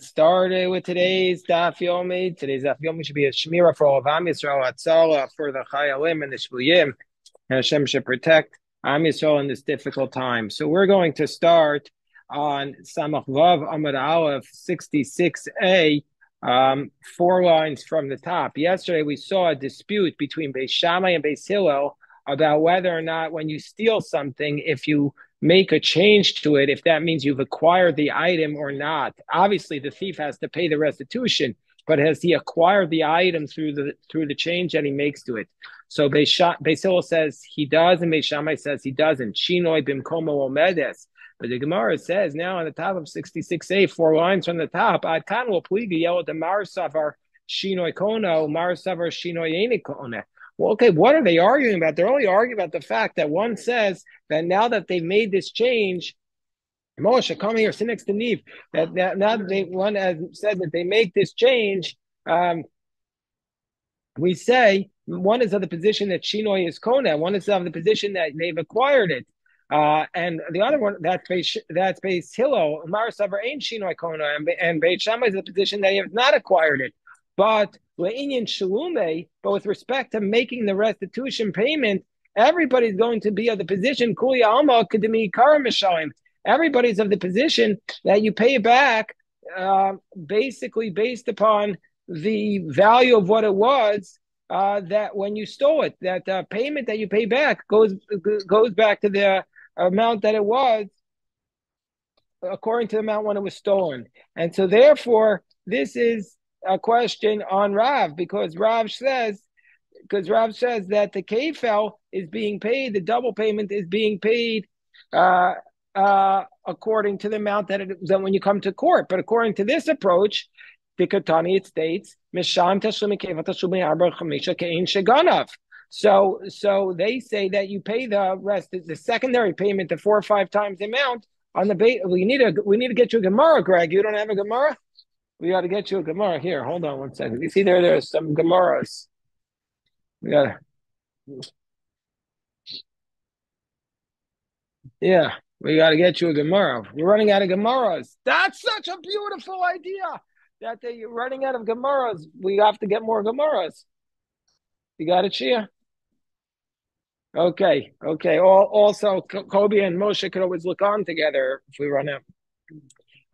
started with today's Daf Yomi. Today's Daf Yomi should be a Shemira for all of Am Yisrael, Atzala for the Chayalim and the Shvuyim, and Hashem should protect Am Yisrael in this difficult time. So we're going to start on Samach Vav Amud Aleph 66a, 4 lines from the top. Yesterday we saw a dispute between Beis Shammai and Beis Hillel about whether or not when you steal something, if you make a change to it, if that means you've acquired the item or not. Obviously, the thief has to pay the restitution, but has he acquired the item through the change that he makes to it? So Beis Hillel says he does, and Beis Shammai says he doesn't. Shinoi bimkomo omedes. But the Gemara says now on the top of 66a, 4 lines from the top, Ad kan will pligi yellow the mar savar shinoi kono, mar savar shinoi eni kone. Well, okay, what are they arguing about? They're only arguing about the fact that one says that now that they've made this change, Moshe, come here, sit next to Neve, that now that one has said that they make this change, we say one is of the position that Shinoi is Kona, one is of the position that they've acquired it. And the other one, that's Beis Hillel, Mar Savar ain't Shinoi Kona, and Beit Shammai is the position that he has not acquired it. But with respect to making the restitution payment, everybody's going to be of the position, everybody's of the position that you pay back basically based upon the value of what it was that when you stole it, that payment that you pay back goes back to the amount that it was according to the amount when it was stolen. And so therefore, this is a question on Rav, because Rav says that the kefel is being paid, the double payment is being paid according to the amount that when you come to court. But according to this approach, the Katani, it states, so they say that you pay the rest, the secondary payment, the 4 or 5 times the amount on the base. We need to get you a Gemara, Greg. You don't have a Gemara? We got to get you a Gemara. Here, hold on 1 second. You see there's some Gemaras. We got to get you a Gemara. We're running out of Gemaras. That's such a beautiful idea that you're running out of Gemaras. We have to get more Gemaras. You got it, Shia? Okay. Also, Kobe and Moshe could always look on together if we run out.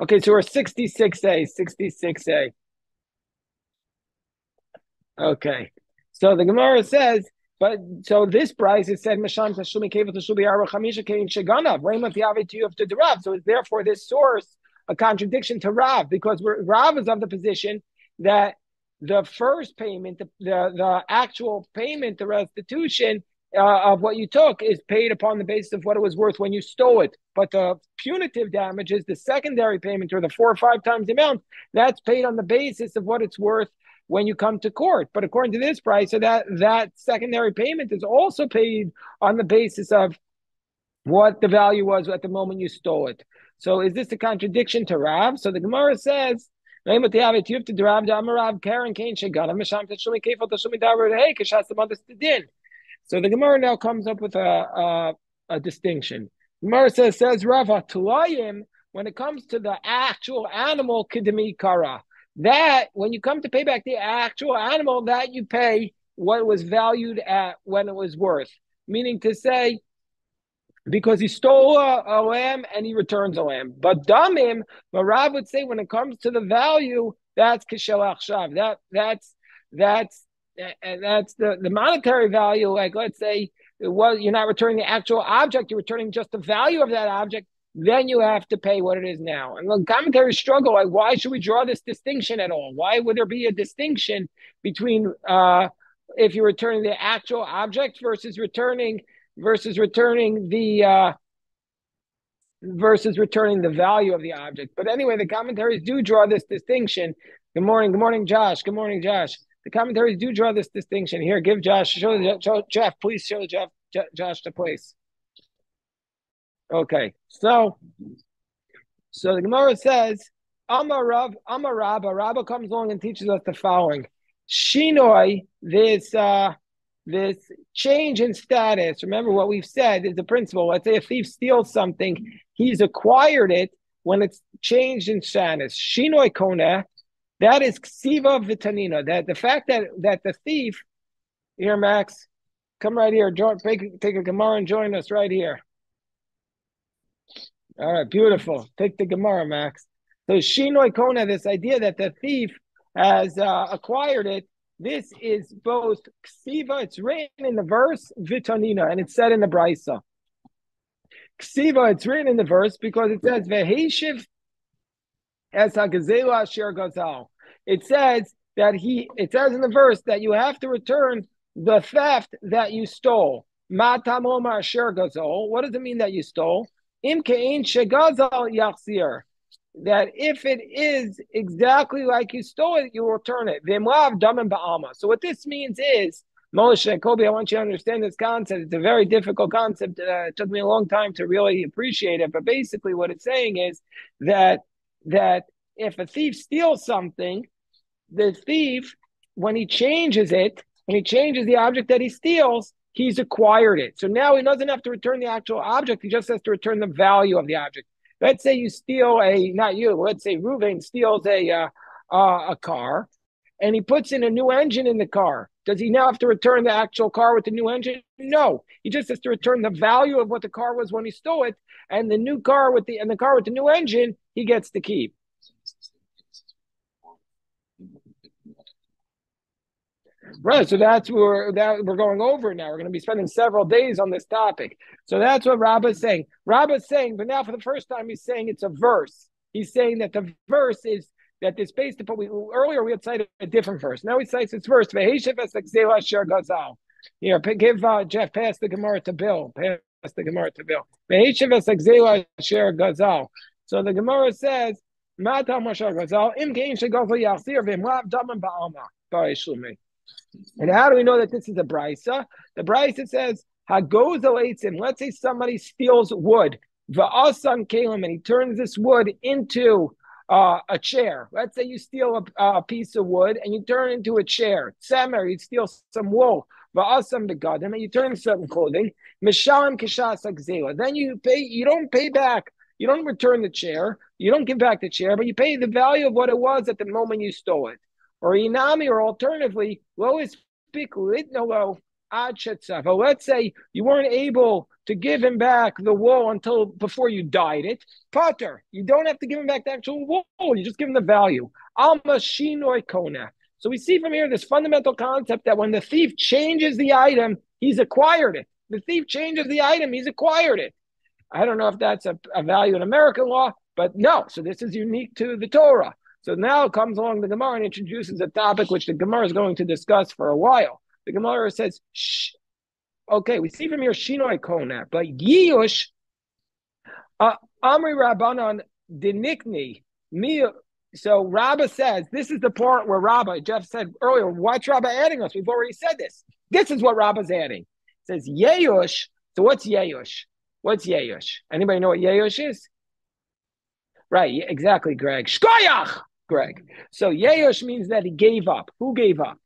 Okay, so we're 66a. Okay, so the Gemara says, so this price is said, so is therefore this source a contradiction to Rav, because Rav is of the position that the first payment, the actual payment, the restitution of what you took is paid upon the basis of what it was worth when you stole it. But the punitive damages, the secondary payment, or the 4 or 5 times the amount, that's paid on the basis of what it's worth when you come to court. But according to this price, so that secondary payment is also paid on the basis of what the value was at the moment you stole it. So is this a contradiction to Rav? So the Gemara says, so the Gemara now comes up with a distinction. Gemara says Rava Tulayim, when it comes to the actual animal kidemi kara, that when you come to pay back the actual animal, that you pay what it was valued at when it was worth. Meaning to say, because he stole a lamb and he returns a lamb. But damim, Rav would say when it comes to the value, that's kishel achshav. That's the monetary value. Like let's say you're not returning the actual object, you're returning just the value of that object. Then you have to pay what it is now. And the commentaries struggle, like why should we draw this distinction at all? Why would there be a distinction between if you're returning the actual object versus returning the value of the object? But anyway, the commentaries do draw this distinction. Good morning, Josh. Good morning, Josh. The commentaries do draw this distinction. Here, give Josh, show Jeff, please show Josh the place. Okay, so the Gemara says, Amar Rabba comes along and teaches us the following. Shinoi, this change in status. Remember what we've said is the principle. Let's say a thief steals something, he's acquired it, when it's changed in status. Shinoi kona, that is ksiva vitanina. That the fact that the thief here, Max, come right here. Take a Gemara and join us right here. All right, beautiful. Take the Gemara, Max. So Shinoi Kona, this idea that the thief has acquired it, this is both Ksiva, it's written in the verse, Vitanina, and it's said in the Brisa. Ksiva, it's written in the verse because it says, Veheshiv as HaGazela Asher Gazal. It says in the verse that you have to return the theft that you stole. Matamoma Asher Gazal. What does it mean that you stole? Im kein shegazal yachzir, that if it is exactly like you stole it, you will return it. V'imlav damen ba'alma. So what this means is, Moshe, Kobe, I want you to understand this concept. It's a very difficult concept. It took me a long time to really appreciate it. But basically what it's saying is that if a thief steals something, the thief, when he changes the object that he steals, he's acquired it. So now he doesn't have to return the actual object. He just has to return the value of the object. Let's say you steal let's say Reuven steals a car and he puts in a new engine in the car. Does he now have to return the actual car with the new engine? No. He just has to return the value of what the car was when he stole it, and the car with the new engine, he gets to keep. Right, so that's we're going over now. We're going to be spending several days on this topic. So that's what Rabbah is saying. Rabbah is saying, but now for the first time, he's saying it's a verse. He's saying that the verse is that it's based upon. Earlier we had cited a different verse. Now he cites this verse. Here, give Jeff, pass the Gemara to Bill. Pass the Gemara to Bill. So the Gemara says, and how do we know that this is a brisa? The brisa says, "Hagozaleitzim." Let's say somebody steals wood, va'asan kalim, and he turns this wood into a chair. Let's say you steal a piece of wood and you turn it into a chair. Tzemer, you steal some wool, va'asan begadim, and you turn some clothing. Mishalim kishas agzela. Then you pay. You don't pay back. You don't return the chair. You don't give back the chair, but you pay the value of what it was at the moment you stole it. Or inami, or alternatively, let's say you weren't able to give him back the wool until before you dyed it. Potter, you don't have to give him back the actual wool. You just give him the value. Alma shinoi kona. So we see from here this fundamental concept that when the thief changes the item, he's acquired it. The thief changes the item, he's acquired it. I don't know if that's a value in American law, but no. So this is unique to the Torah. So now it comes along the Gemara and introduces a topic which the Gemara is going to discuss for a while. The Gemara says, shh. Okay, we see from here Shinoi Kona, but Yiyush, Amri Rabbanon Dinikni, so Rabbah says, this is the part where Rabbah, Jeff said earlier, what's Rabbah adding us? We've already said this. This is what Rabbah's adding. It says Yeyush, so what's Yeyush? What's Yeyush? Anybody know what Yeyush is? Right, exactly, Greg. Shkoyach! Greg. So Yeyush means that he gave up. Who gave up?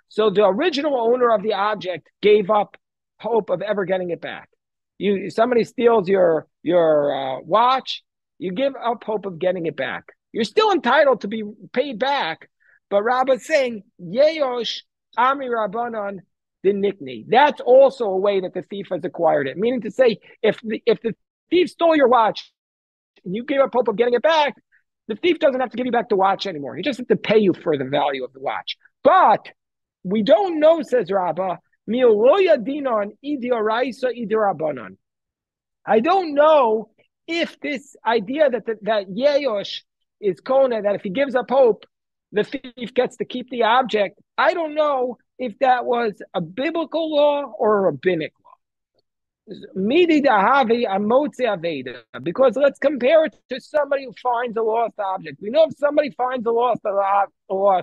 So the original owner of the object gave up hope of ever getting it back. Somebody steals your watch, you give up hope of getting it back. You're still entitled to be paid back, but Rabbah's saying Yeyosh Ami Rabbanon Dinikni. That's also a way that the thief has acquired it. Meaning to say, if the thief stole your watch and you gave up hope of getting it back, the thief doesn't have to give you back the watch anymore. He just has to pay you for the value of the watch. But we don't know, says Rabbah, I don't know if this idea that Yeyosh is Kona, that if he gives up hope, the thief gets to keep the object. I don't know if that was a biblical law or a rabbinic law. Because let's compare it to somebody who finds a lost object. We know if somebody finds a lost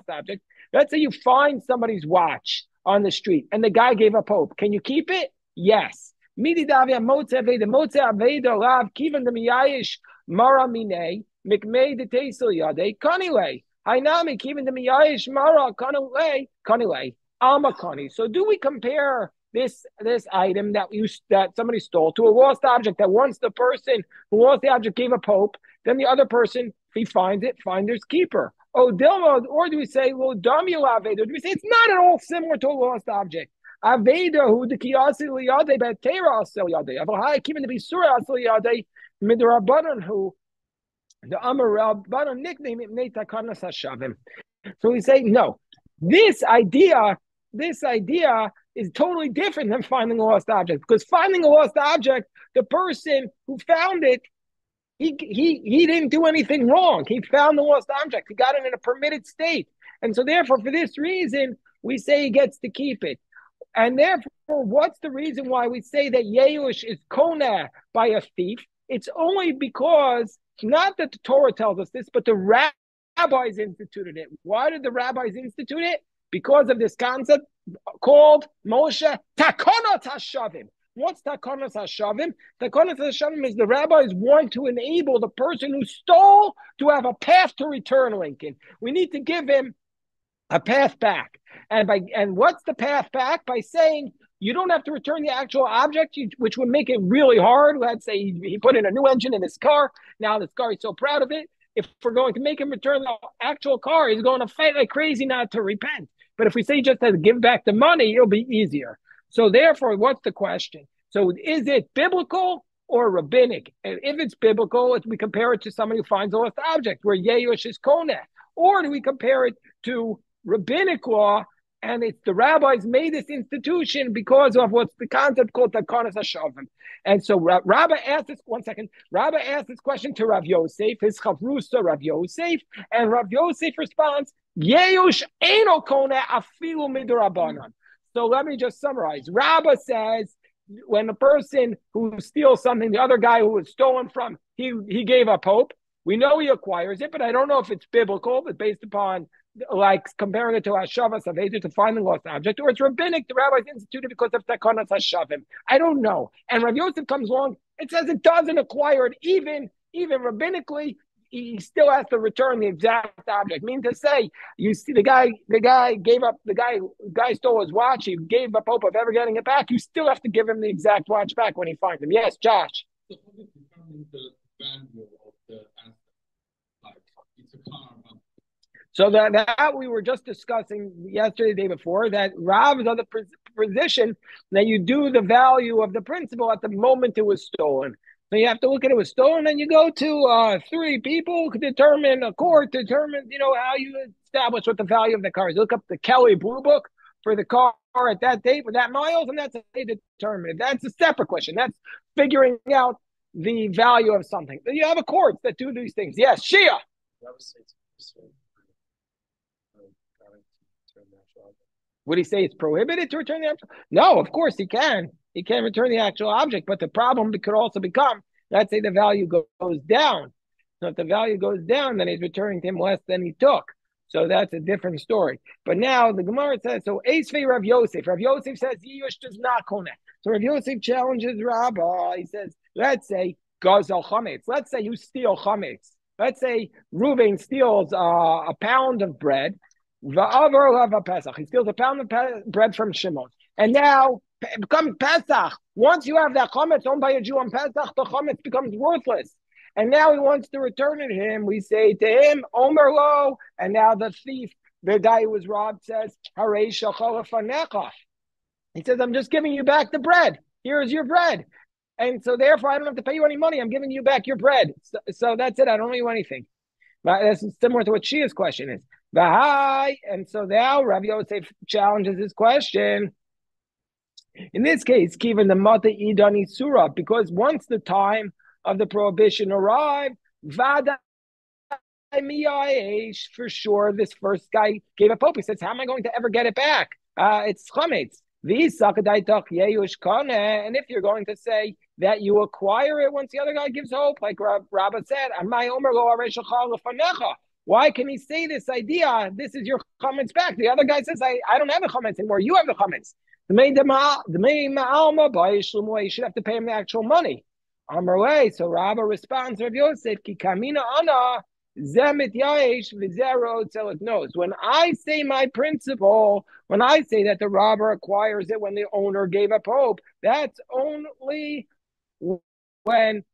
object, let's say you find somebody's watch on the street and the guy gave up hope. Can you keep it? Yes. So do we compare this item that somebody stole to a lost object, that once the person who lost the object gave up hope, then the other person, if he finds it, finder's keeper. Oh, Dilma, or do we say, well, Damil Aveda? Do we say it's not at all similar to a lost object? Aveda, who the Kiyasi Liyade, Betera Asiliade, Avahai, Kivan to be Surah Asiliade, Midrabanan, who the Amar Rabbanan nickname it Netakanas Hashavim. So we say, no, this idea is totally different than finding a lost object, because finding a lost object, the person who found it, he didn't do anything wrong. He found the lost object. He got it in a permitted state. And so therefore, for this reason, we say he gets to keep it. And therefore, what's the reason why we say that Yeush is Kona by a thief? It's only because, not that the Torah tells us this, but the rabbis instituted it. Why did the rabbis institute it? Because of this concept called Moshe Takonot HaShavim. What's Takonot HaShavim? Takonot HaShavim is the rabbis want to enable the person who stole to have a path to return, Lincoln. We need to give him a path back. And what's the path back? By saying you don't have to return the actual object, which would make it really hard. Let's say he put in a new engine in his car. Now this car, he's so proud of it. If we're going to make him return the actual car, he's going to fight like crazy not to repent. But if we say he just has to give back the money, it'll be easier. So therefore, what's the question? So is it biblical or rabbinic? And if it's biblical, we compare it to somebody who finds a lost object, where Yeush is Koneh. Or do we compare it to rabbinic law, and it's the rabbis made this institution because of what's the concept called Takonos HaShavim. And so Rabbi asked this, one second, Rabbi asked this question to Rav Yosef, his chavrusa Rav Yosef, and Rav Yosef responds, Yeush eino koneh afilu midrabanan. So let me just summarize. Rabbi says, when a person who steals something, the other guy who was stolen from, he gave up hope. We know he acquires it, but I don't know if it's biblical, but based upon like comparing it to Hashavas Aveda to find the lost object, or it's rabbinic, the rabbis instituted because of Takonas Hashavim. I don't know. And Rav Yosef comes along, it says it doesn't acquire it, even rabbinically, he still has to return the exact object. Meaning to say, you see the guy gave up, the guy stole his watch, he gave up hope of ever getting it back, you still have to give him the exact watch back when he finds him. Yes, Josh. So how do you determine the value of the asset? Like, it's a car. So that we were just discussing yesterday, the day before, that Rav is on the position that you do the value of the principal at the moment it was stolen. So you have to look at it was stolen, and you go to three people to determine, a court to determine, how you establish what the value of the car is. Look up the Kelly Blue Book for the car at that date with that miles, and that's how they determine it. That's a separate question. That's figuring out the value of something. You have a court that do these things. Yes, Shia. Would he say it's prohibited to return the actual? No, of course he can. He can return the actual object, but the problem could also become, let's say the value goes down. So if the value goes down, then he's returning to him less than he took. So that's a different story. But now the Gemara says, so Eisvei Rav Yosef. Rav Yosef says, Yeush does not connect. So Rav Yosef challenges Rabbah. He says, let's say, Gazal Chametz. Let's say you steal Chametz. Let's say Reuven steals a pound of bread. He steals a pound of bread from Shimon. And now, becomes Pesach. Once you have that chametz owned by a Jew on Pesach, the chametz becomes worthless. And now he wants to return it to him. We say to him, Omer lo. And now the thief, the guy who was robbed, says, Harei shachal lefanecha. He says, I'm just giving you back the bread. Here's your bread. And so therefore, I don't have to pay you any money. I'm giving you back your bread. So that's it. I don't owe you anything. But that's similar to what Shia's question is. V'hai, and so now Rav Yosef challenges his question. In this case, given the Mata Idani Surah, because once the time of the prohibition arrived, Vada for sure, this first guy gave up hope. He says, how am I going to ever get it back? It's chametz. And if you're going to say that you acquire it once the other guy gives hope, like Rabba said, why can he say this idea? This is your chametz back. The other guy says, I don't have a chametz anymore. You have the chametz. You should have to pay him the actual money. So Rabba responds, Rav Yosef, Ki kamina ana zemit ya'ish v'zero tzelik knows. When I say my principle, when I say that the robber acquires it when the owner gave up hope, that's only when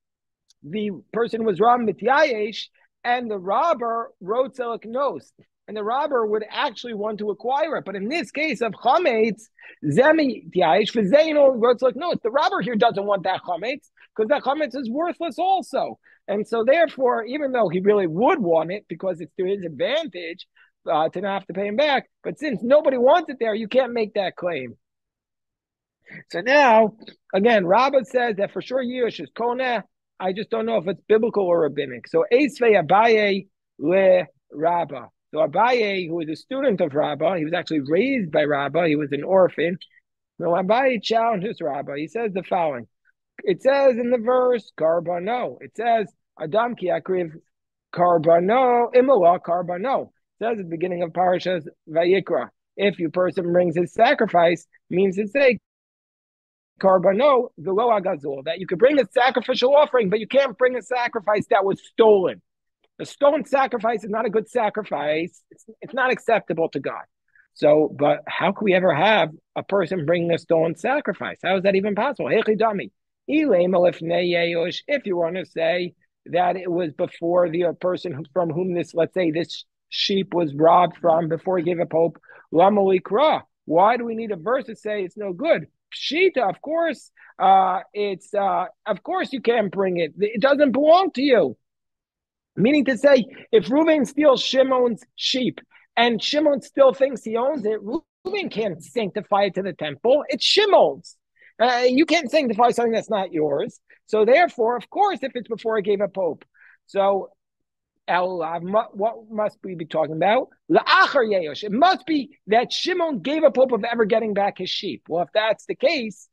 the person was robbed mityayesh, and the robber wrote seleknos, and the robber would actually want to acquire it. But in this case of chametz, zemi mityayesh v'zeino wrote seleknos. The robber here doesn't want that chametz because that chametz is worthless also. And so therefore, even though he really would want it because it's to his advantage to not have to pay him back, but since nobody wants it there, you can't make that claim. So now, again, Rabbah says that for sure Yush is Koneh. I just don't know if it's biblical or rabbinic. So Esvei Abaye le Rabbah. So Abaye, who was a student of Rabbah, he was actually raised by Rabbah. He was an orphan. So Abaye challenges Rabbah. He says the following. It says in the verse, Karbano. It says, Adam ki akriv Karbano, Imala Karbano. It says at the beginning of Parashas Vayikra. If your person brings his sacrifice, means to say, Karbano, the lo agazul, that you could bring a sacrificial offering, but you can't bring a sacrifice that was stolen. A stolen sacrifice is not a good sacrifice. It's not acceptable to God. So, but how can we ever have a person bringing a stolen sacrifice? How is that even possible? If you want to say that it was before the person from whom this, let's say, this sheep was robbed from before he gave a pope, why do we need a verse to say it's no good? Pshita, of course, of course you can't bring it. It doesn't belong to you. Meaning to say, if Reuben steals Shimon's sheep and Shimon still thinks he owns it, Reuben can't sanctify it to the temple. It's Shimon's. You can't sanctify something that's not yours. So therefore, of course, if it's before I gave a pope. So what must we be talking about? It must be that Shimon gave a pope of ever getting back his sheep. Well, if that's the case,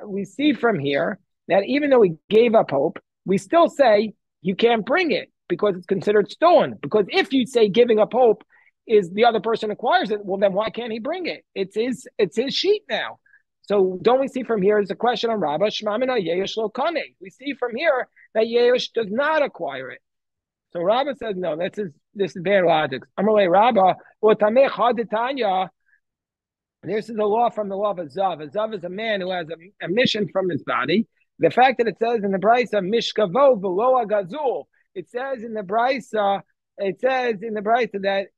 we see from here that even though he gave a pope, we still say you can't bring it because it's considered stolen. Because if you say giving a pope is the other person acquires it, well, then why can't he bring it? It's his sheep now. So don't we see from here is a question on Rabbah, Shmamina Yehush lo Kane. We see from here that Yehush does not acquire it. So Rabbah says, no, this is bad logic. Amalei Rabbah, Otameh Chaditanya. This is a law from the law of a Zav. A Zav is a man who has a mission from his body. The fact that it says in the Brisa, Mishkavo below Gazul, it says in the Brisa that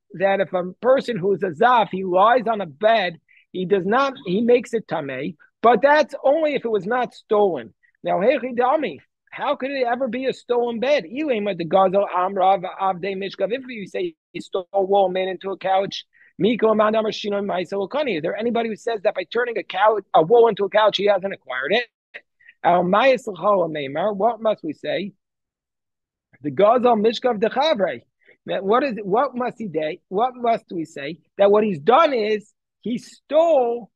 if a person who is a Zav, he lies on a bed, he makes it tamei, but that's only if it was not stolen. Now, how could it ever be a stolen bed? If you say he stole a wool, made into a couch, is there anybody who says that by turning a wool into a couch, he hasn't acquired it? What must we say? The Gazal Mishkav de Chavre. What must we say? That what he's done is he stole.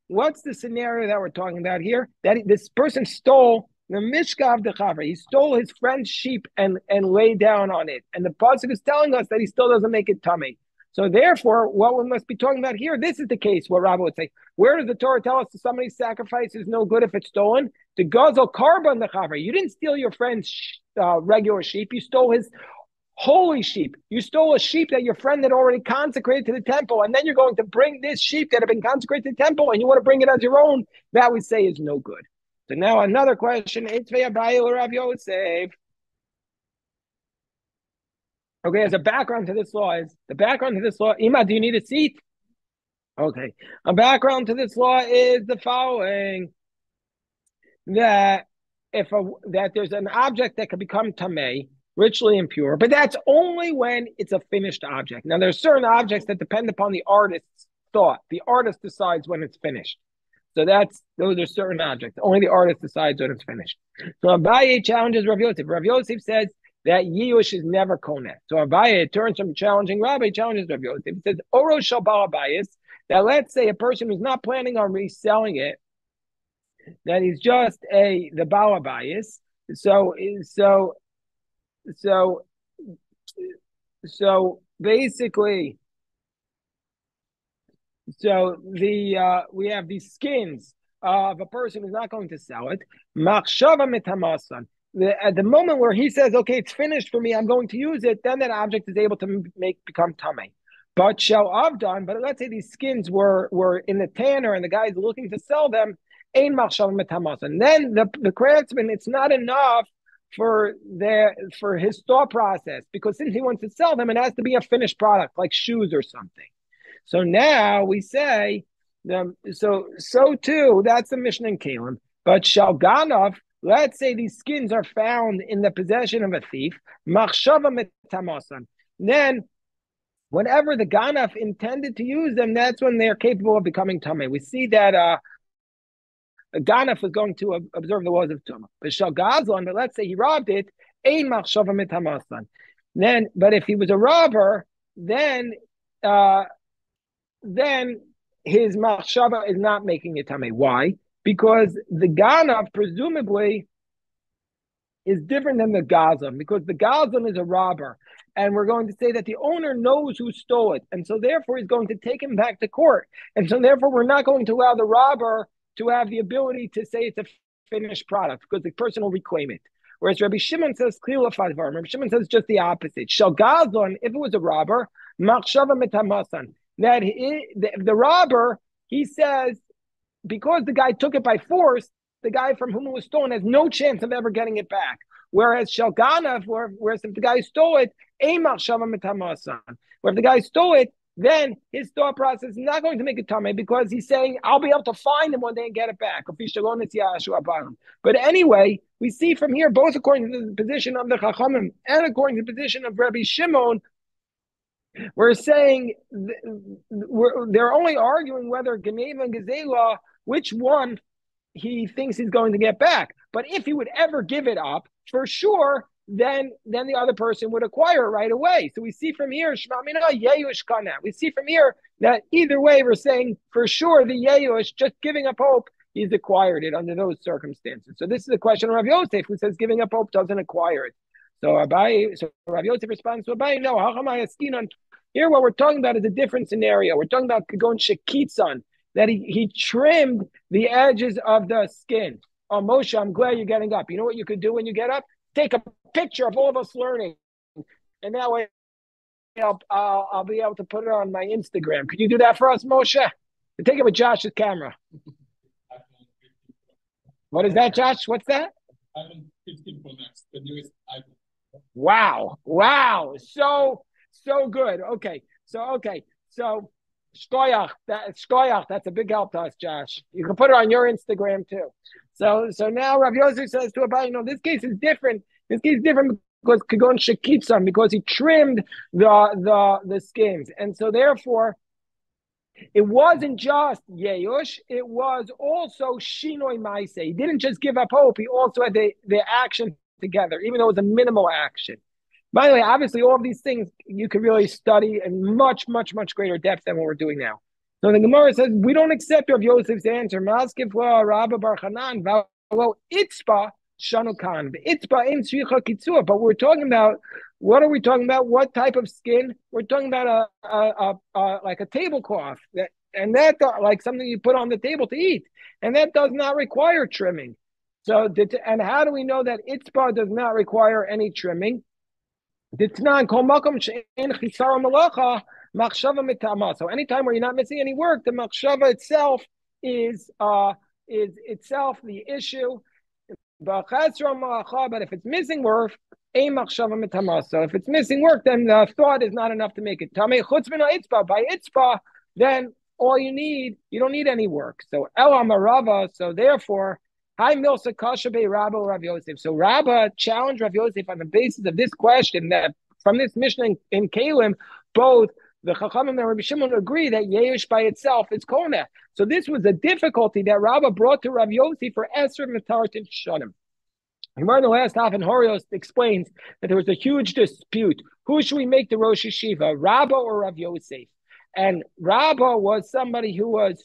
What's the scenario that we're talking about here? That this person stole the Mishkav de Chavre. He stole his friend's sheep and laid down on it. And the pasuk is telling us that he still doesn't make it tummy. So therefore, what we must be talking about here, this is the case where Rabbah would say, where does the Torah tell us that somebody's sacrifice is no good if it's stolen? The Gazal Karban the Chavre. You didn't steal your friend's regular sheep. You stole his holy sheep. You stole a sheep that your friend had already consecrated to the temple, and then you're going to bring this sheep that had been consecrated to the temple, and you want to bring it as your own. That we say is no good. So now another question. Okay, as a background to this law Ima, do you need a seat? Okay. A background to this law is the following. That that there's an object that can become tamei, ritually impure, but that's only when it's a finished object. Now, there's certain objects that depend upon the artist's thought. The artist decides when it's finished. So those are certain objects. Only the artist decides when it's finished. So Abaye challenges Rav Yosef. Rav Yosef says that Yush is never koneh. So Abaye turns from challenging Rabbi, challenges Rav Yosef. He says, Oro Shabal Abayis, that let's say a person who's not planning on reselling it, that he's just the Bava Bayis. So basically, we have these skins of a person who's not going to sell it. Machshava mitamasan. At the moment where he says, "Okay, it's finished for me, I'm going to use it," then that object is able to become tamei. But shall avdan. But let's say these skins were in the tanner and the guy's looking to sell them. Ein machshava metamas. And then the craftsman, it's not enough for his thought process, because since he wants to sell them, it has to be a finished product like shoes or something. So now we say, so too, that's the Mishnah in Kalim. But Shalganov, let's say these skins are found in the possession of a thief, machshava metamasan. Then, whenever the Ganaf intended to use them, that's when they're capable of becoming Tameh. We see that Ganaf was going to observe the laws of Tumah. But Shalgazlan, but let's say he robbed it, ein machshava metamasan. Then, but if he was a robber, then uh, then his machshava is not making it tamei. Why? Because the ganav presumably is different than the gazam, because the gazam is a robber, and we're going to say that the owner knows who stole it, and so therefore he's going to take him back to court, and so therefore we're not going to allow the robber to have the ability to say it's a finished product, because the person will reclaim it. Whereas Rabbi Shimon says clearly, Rabbi Shimon says just the opposite. Shal gazon, if it was a robber, machshava metamasan, that the robber, he says, because the guy took it by force, the guy from whom it was stolen has no chance of ever getting it back. Whereas Shalganav, whereas if the guy stole it, where if the guy stole it, then his thought process is not going to make it tamei, because he's saying, I'll be able to find him one day and get it back. But anyway, we see from here, both according to the position of the Chachamim and according to the position of Rabbi Shimon, we're saying they're only arguing whether Geneva and Gezela, which one he thinks he's going to get back. But if he would ever give it up, for sure, then the other person would acquire it right away. So we see from here, we see from here that either way, we're saying for sure the Yeyush, just giving up hope, he's acquired it under those circumstances. So this is the question of Rav Yosef, who says giving up hope doesn't acquire it. So Rav Yosef responds to Abai, no, here what we're talking about is a different scenario. We're talking about Kagon Shekitzan, that he trimmed the edges of the skin. Oh, Moshe, I'm glad you're getting up. You know what you could do when you get up? Take a picture of all of us learning. And that way I'll be able to put it on my Instagram. Could you do that for us, Moshe? Take it with Josh's camera. What is that, Josh? What's that? iPhone 15 Pro Max, the newest iPhone. Wow. So good. Okay. So Shkoyach, that's a big help to us, Josh. You can put it on your Instagram too. So now Rav Yosef says to Abai, this case is different. This case is different because Kagon Shekitzam, because he trimmed the skins. And so therefore, it wasn't just Yeush, it was also Shinoi Maise. He didn't just give up hope, he also had the action together, even though it was a minimal action. By the way, obviously, all of these things you can really study in much, much, much greater depth than what we're doing now. So the Gemara says, we don't accept Rav Yosef's answer. Maskiv Rabba Bar Chanan, Itzba Shanukan. Itzba in Shricha Kitzua. But we're talking about, what are we talking about? What type of skin? We're talking about like a tablecloth, and that like something you put on the table to eat, and that does not require trimming. So, and how do we know that Itzba does not require any trimming? So anytime where you're not missing any work, the machshava itself is itself the issue. But if it's missing work, so if it's missing work, then the thought is not enough to make it tamei. By itzba, then all you don't need any work. So Marava, so therefore, Hi Milsa Kasha Be Rabba Rav Yosef. So Rabba challenged Rav Yosef on the basis of this question, that from this Mishnah in Kalim, both the Chachamim and Rabbi Shimon agree that Yeush by itself is Kona. So this was a difficulty that Rabba brought to Rav Yosef for Esr Matartin Shonim. In the last half, and Horios explains that there was a huge dispute. Who should we make the Rosh Hashiva, Rabba or Rav Yosef? And Rabba was somebody who was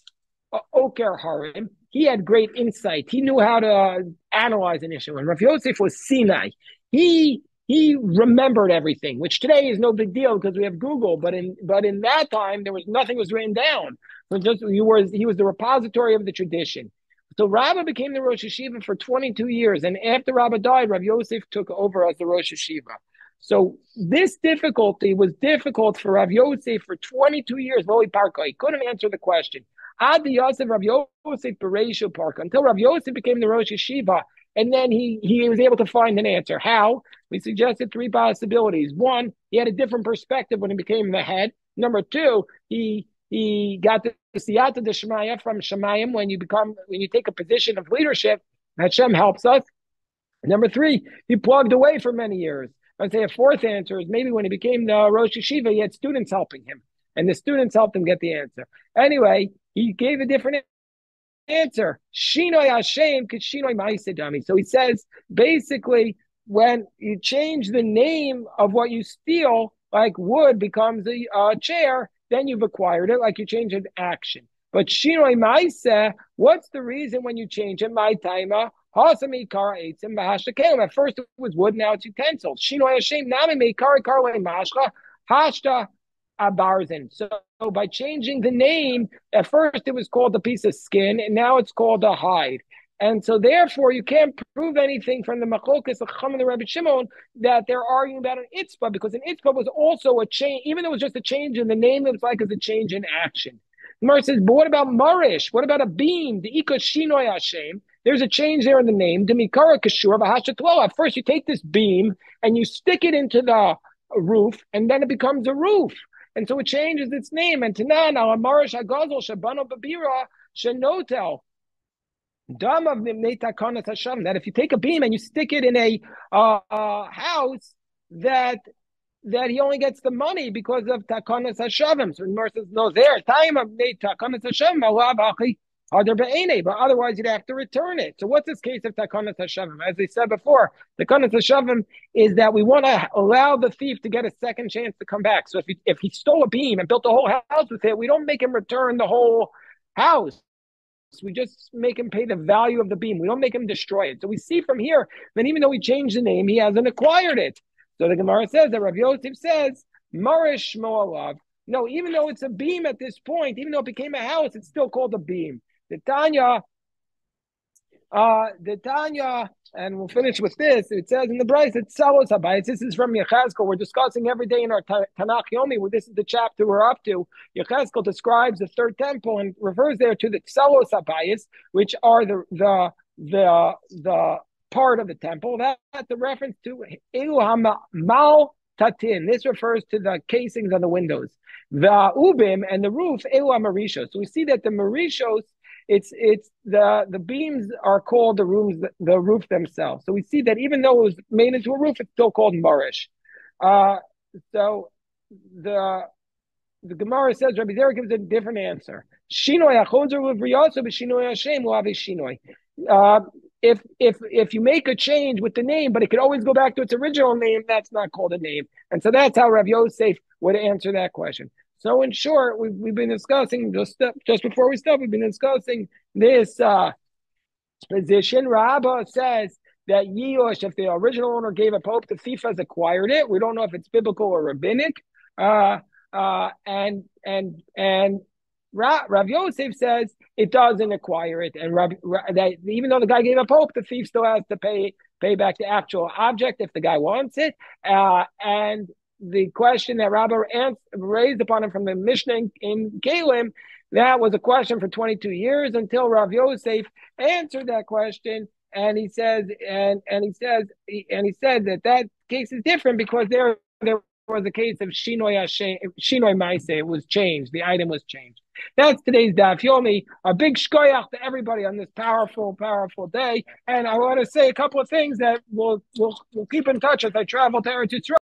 Oker Harim. He had great insight. He knew how to analyze an issue. And Rav Yosef was Sinai. He remembered everything, which today is no big deal because we have Google. But in that time, nothing was written down. So he was the repository of the tradition. So Rabbah became the Rosh Hashiva for 22 years. And after Rabbah died, Rav Yosef took over as the Rosh Hashiva. So this difficulty was difficult for Rav Yosef for 22 years. He couldn't answer the question. Ad Yosef Rav Yosef Bereishu Park, until Rav Yosef became the Rosh Yeshiva, and then he was able to find an answer. How? We suggested three possibilities. One, he had a different perspective when he became the head. Number two, he got the siyata d'shmaya from Shemayim when you take a position of leadership. Hashem helps us. Number three, he plugged away for many years. I'd say a fourth answer is maybe when he became the Rosh Yeshiva, he had students helping him, and the students helped him get the answer. Anyway, he gave a different answer. Shinoi Hashem Kishinoi Maisedami. So he says basically, when you change the name of what you steal, like wood becomes a chair, then you've acquired it, like you change an action. But Shinoi Maise, what's the reason when you change it? My timer. At first it was wood, now it's utensils. Shinoi Hashem Nami Meikar Karwe Mashka Hashta Abarzin. So by changing the name, at first it was called a piece of skin, and now it's called a hide. And so therefore you can't prove anything from the Machlokas of Chum and the Rebbe Shimon that they're arguing about an Itzpah, because an Itzpah was also a change, even though it was just a change in the name, it was like as a change in action. Gemara says, but what about Marish? What about a beam? The Ika Shinoi Hashem. There's a change there in the name. Demikara Kashur Bahashatlo. At first, you take this beam and you stick it into the roof, and then it becomes a roof. And so it changes its name. And Tanan, al Marish Hagazol Shabano Babira Shenotel. Dam of Netakonas Hashem. That if you take a beam and you stick it in a house, that he only gets the money because of Takonas Hashavim. So the Gemara says, no, there, time of Takonas Hashavim, but otherwise you'd have to return it. So what's this case of Takonas Hashavim? As I said before, Takonas Hashavim is that we want to allow the thief to get a second chance to come back. So if he stole a beam and built the whole house with it, we don't make him return the whole house. We just make him pay the value of the beam. We don't make him destroy it. So we see from here that even though we changed the name, he hasn't acquired it. So the Gemara says that Rav Yosef says, Marish Mo'alav. No, even though it's a beam at this point, even though it became a house, it's still called a beam. The Tanya, and we'll finish with this. It says in the Bryce, it's Salos Habayis. This is from Yechezkel. We're discussing every day in our Tanakh Yomi, where this is the chapter we're up to. Yechezkel describes the third temple and refers there to the Salos Habayis, which are the part of the temple. That's a reference to Elu Mal Tatin. This refers to the casings of the windows. The Ubim and the roof, Elu Marishos. So we see that the Marishos, it's the beams are called the roof themselves. So we see that even though it was made into a roof, it's still called Marish. So the Gemara says, Rabbi Zera gives a different answer. Shinoi achozer with riyaso b'shinoi Hashem will have a shinoi. If you make a change with the name, but it could always go back to its original name, that's not called a name. And so that's how Rav Yosef would answer that question. So in short, we've been discussing, just before we start, we've been discussing this position. Rabbah says that Yiyosh, if the original owner gave a pope, the thief has acquired it. We don't know if it's biblical or rabbinic. And Rav Yosef says it doesn't acquire it, and that even though the guy gave a pope, the thief still has to pay back the actual object if the guy wants it. And the question that Rabbah raised upon him from the Mishnah in Kalim, that was a question for 22 years until Rav Yosef answered that question, and he said that case is different because there was a case of Shinoi Maise. It was changed. The item was changed. That's today's Daf Yomi. A big shkoyach to everybody on this powerful, powerful day. And I want to say a couple of things that we'll keep in touch as I travel to Eretz Yisrael.